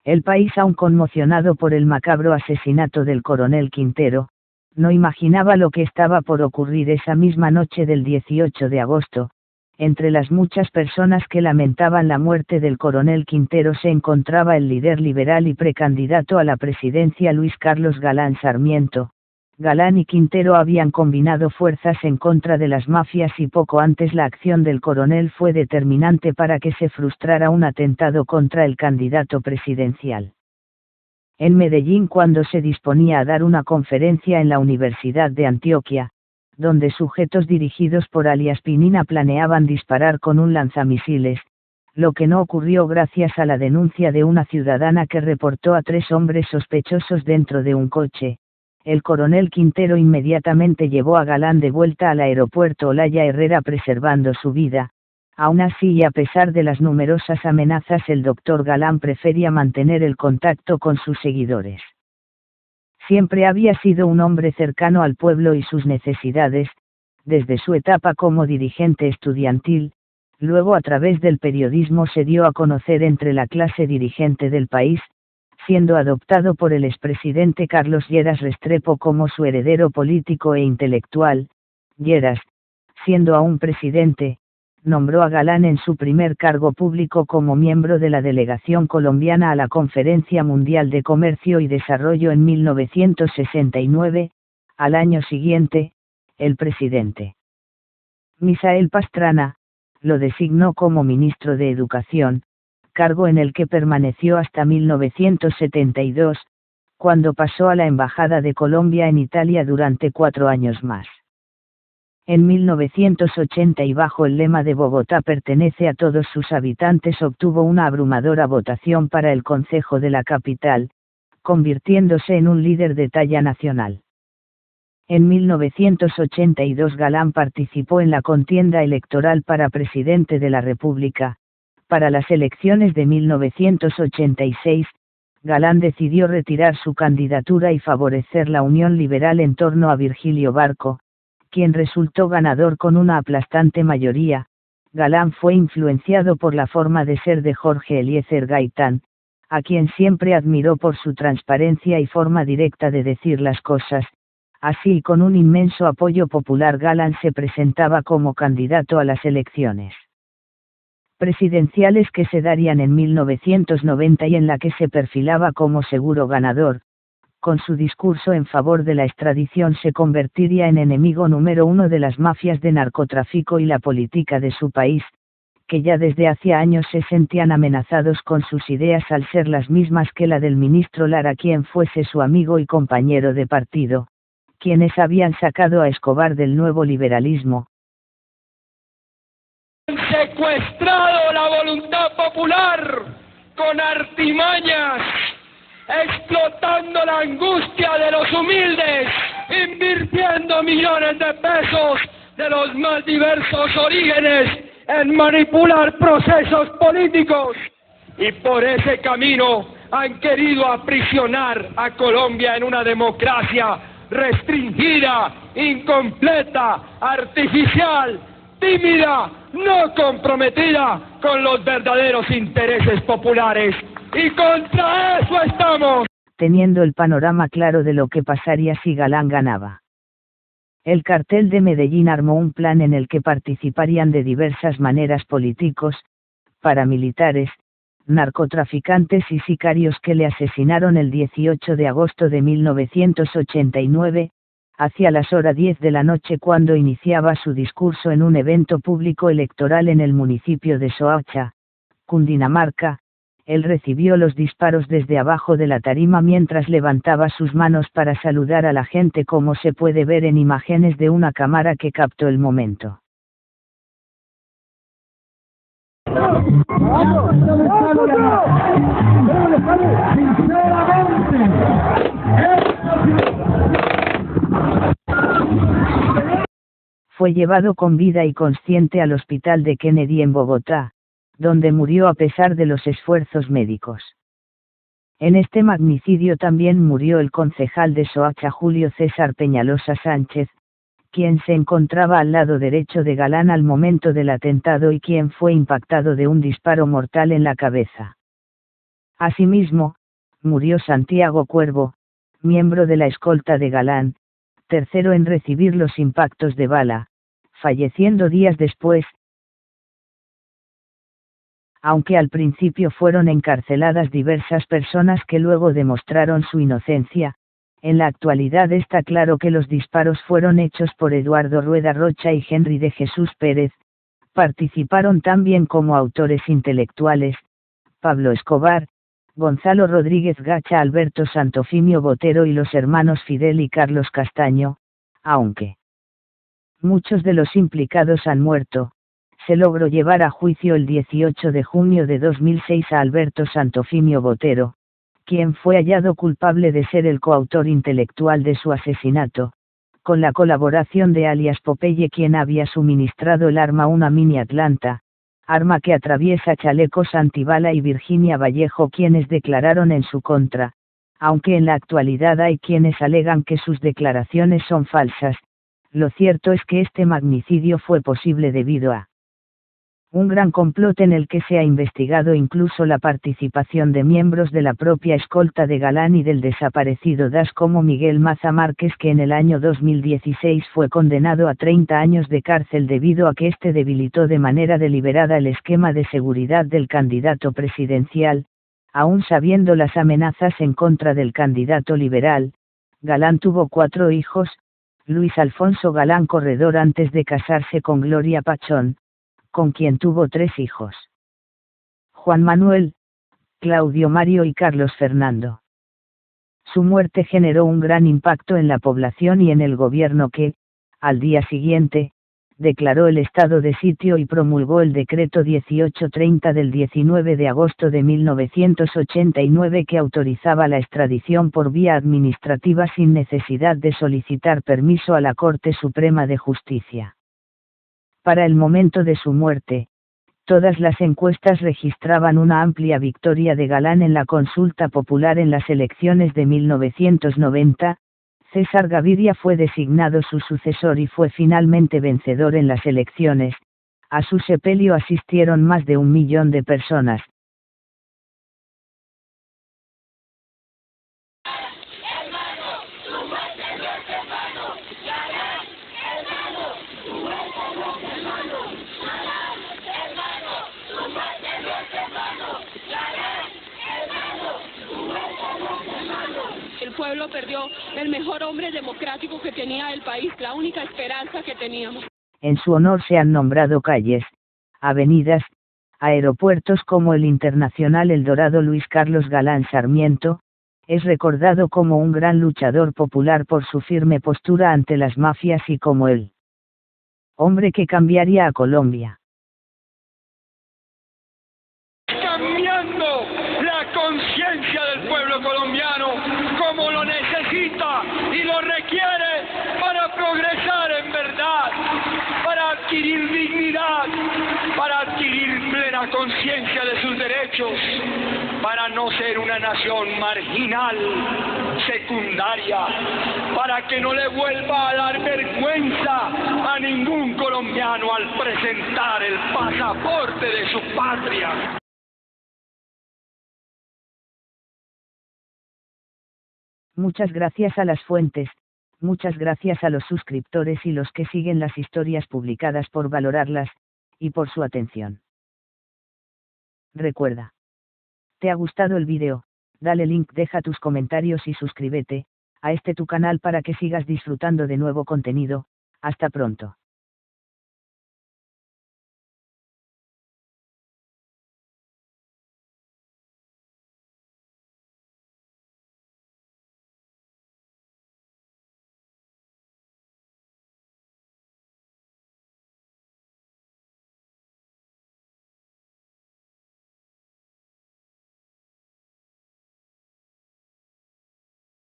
El país, aún conmocionado por el macabro asesinato del coronel Quintero, no imaginaba lo que estaba por ocurrir esa misma noche del 18 de agosto. Entre las muchas personas que lamentaban la muerte del coronel Quintero se encontraba el líder liberal y precandidato a la presidencia Luis Carlos Galán Sarmiento. Galán y Quintero habían combinado fuerzas en contra de las mafias y poco antes la acción del coronel fue determinante para que se frustrara un atentado contra el candidato presidencial. En Medellín, cuando se disponía a dar una conferencia en la Universidad de Antioquia, donde sujetos dirigidos por alias Pinina planeaban disparar con un lanzamisiles, lo que no ocurrió gracias a la denuncia de una ciudadana que reportó a 3 hombres sospechosos dentro de un coche. El coronel Quintero inmediatamente llevó a Galán de vuelta al aeropuerto Olaya Herrera preservando su vida. Aún así, y a pesar de las numerosas amenazas, el doctor Galán prefería mantener el contacto con sus seguidores. Siempre había sido un hombre cercano al pueblo y sus necesidades, desde su etapa como dirigente estudiantil, luego a través del periodismo se dio a conocer entre la clase dirigente del país, siendo adoptado por el expresidente Carlos Lleras Restrepo como su heredero político e intelectual. Lleras, siendo aún presidente, nombró a Galán en su primer cargo público como miembro de la delegación colombiana a la Conferencia Mundial de Comercio y Desarrollo en 1969. Al año siguiente, el presidente Misael Pastrana lo designó como ministro de Educación, cargo en el que permaneció hasta 1972, cuando pasó a la Embajada de Colombia en Italia durante 4 años más. En 1980, y bajo el lema de Bogotá pertenece a todos sus habitantes, obtuvo una abrumadora votación para el concejo de la capital, convirtiéndose en un líder de talla nacional. En 1982 Galán participó en la contienda electoral para presidente de la República. Para las elecciones de 1986, Galán decidió retirar su candidatura y favorecer la unión liberal en torno a Virgilio Barco, quien resultó ganador con una aplastante mayoría. Galán fue influenciado por la forma de ser de Jorge Eliezer Gaitán, a quien siempre admiró por su transparencia y forma directa de decir las cosas. Así, con un inmenso apoyo popular, Galán se presentaba como candidato a las elecciones presidenciales que se darían en 1990 y en la que se perfilaba como seguro ganador. Con su discurso en favor de la extradición se convertiría en enemigo número 1 de las mafias de narcotráfico y la política de su país, que ya desde hacía años se sentían amenazados con sus ideas al ser las mismas que la del ministro Lara, quien fuese su amigo y compañero de partido, quienes habían sacado a Escobar del nuevo liberalismo. Secuestrado la voluntad popular con artimañas, explotando la angustia de los humildes, invirtiendo millones de pesos de los más diversos orígenes en manipular procesos políticos. Y por ese camino han querido aprisionar a Colombia en una democracia restringida, incompleta, artificial, tímida, no comprometida con los verdaderos intereses populares. Y contra eso estamos. Teniendo el panorama claro de lo que pasaría si Galán ganaba, el cartel de Medellín armó un plan en el que participarían de diversas maneras políticos, paramilitares, narcotraficantes y sicarios que le asesinaron el 18 de agosto de 1989, hacia las horas 10 de la noche, cuando iniciaba su discurso en un evento público electoral en el municipio de Soacha, Cundinamarca. Él recibió los disparos desde abajo de la tarima mientras levantaba sus manos para saludar a la gente, como se puede ver en imágenes de una cámara que captó el momento. Fue llevado con vida y consciente al hospital de Kennedy en Bogotá, donde murió a pesar de los esfuerzos médicos. En este magnicidio también murió el concejal de Soacha Julio César Peñalosa Sánchez, quien se encontraba al lado derecho de Galán al momento del atentado y quien fue impactado de un disparo mortal en la cabeza. Asimismo, murió Santiago Cuervo, miembro de la escolta de Galán, tercero en recibir los impactos de bala, falleciendo días después. Aunque al principio fueron encarceladas diversas personas que luego demostraron su inocencia, en la actualidad está claro que los disparos fueron hechos por Eduardo Rueda Rocha y Henry de Jesús Pérez. Participaron también como autores intelectuales, Pablo Escobar, Gonzalo Rodríguez Gacha, Alberto Santofimio Botero y los hermanos Fidel y Carlos Castaño, aunque muchos de los implicados han muerto. Se logró llevar a juicio el 18 de junio de 2006 a Alberto Santofimio Botero, quien fue hallado culpable de ser el coautor intelectual de su asesinato, con la colaboración de alias Popeye, quien había suministrado el arma, una Mini Atlanta, arma que atraviesa chalecos antibala, y Virginia Vallejo, quienes declararon en su contra, aunque en la actualidad hay quienes alegan que sus declaraciones son falsas. Lo cierto es que este magnicidio fue posible debido a un gran complot en el que se ha investigado incluso la participación de miembros de la propia escolta de Galán y del desaparecido DAS, como Miguel Maza Márquez, que en el año 2016 fue condenado a 30 años de cárcel debido a que este debilitó de manera deliberada el esquema de seguridad del candidato presidencial. Aún sabiendo las amenazas en contra del candidato liberal, Galán tuvo 4 hijos: Luis Alfonso Galán Corredor, antes de casarse con Gloria Pachón, con quien tuvo 3 hijos: Juan Manuel, Claudio Mario y Carlos Fernando. Su muerte generó un gran impacto en la población y en el gobierno que, al día siguiente, declaró el estado de sitio y promulgó el decreto 1830 del 19 de agosto de 1989, que autorizaba la extradición por vía administrativa sin necesidad de solicitar permiso a la Corte Suprema de Justicia. Para el momento de su muerte, todas las encuestas registraban una amplia victoria de Galán en la consulta popular en las elecciones de 1990. César Gaviria fue designado su sucesor y fue finalmente vencedor en las elecciones. A su sepelio asistieron más de 1 millón de personas. El pueblo perdió el mejor hombre democrático que tenía el país, la única esperanza que teníamos. En su honor se han nombrado calles, avenidas, aeropuertos como el Internacional El Dorado. Luis Carlos Galán Sarmiento es recordado como un gran luchador popular por su firme postura ante las mafias y como el hombre que cambiaría a Colombia. Cambiando la conciencia del pueblo colombiano como lo necesita y lo requiere para progresar en verdad, para adquirir dignidad, para adquirir plena conciencia de sus derechos, para no ser una nación marginal, secundaria, para que no le vuelva a dar vergüenza a ningún colombiano al presentar el pasaporte de su patria. Muchas gracias a las fuentes, muchas gracias a los suscriptores y los que siguen las historias publicadas por valorarlas, y por su atención. Recuerda, ¿te ha gustado el vídeo? Dale link, deja tus comentarios y suscríbete a este tu canal para que sigas disfrutando de nuevo contenido. Hasta pronto.